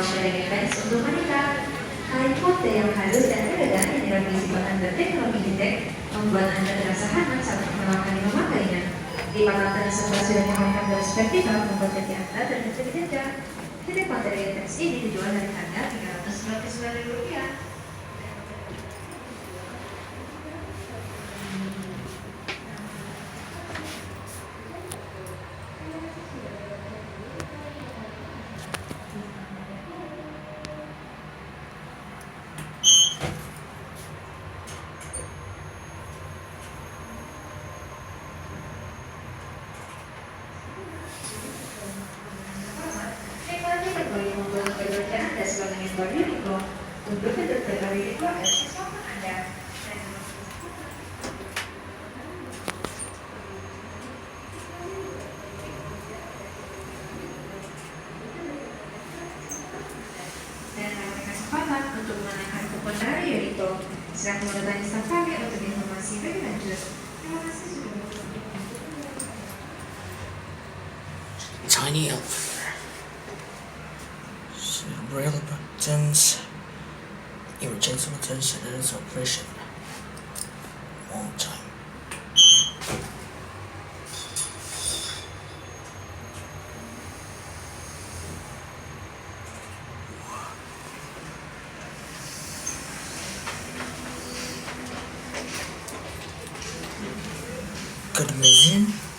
sharing events untuk wanita. Kain pote yang halus dan elegan yang direvisi bahan berteknologi high-tech membuat Anda terasa hangat saat pertama kali memakainya. Lipatan serba sudah menggunakan garis vertikal membuat kaki Anda terlihat lebih tegak. High-tech materi intens ini dijual dari harga Rp399. Untuk terkait itu siswa Anda. Dan memberikan kesempatan untuk menanyakan kupon dari Yorito. Silakan bertanya staf kami untuk informasi lebih lanjut. Terima kasih sudah Tiny elevator. Rail buttons. Emergency buttons and its operation. Long time. Good mesin.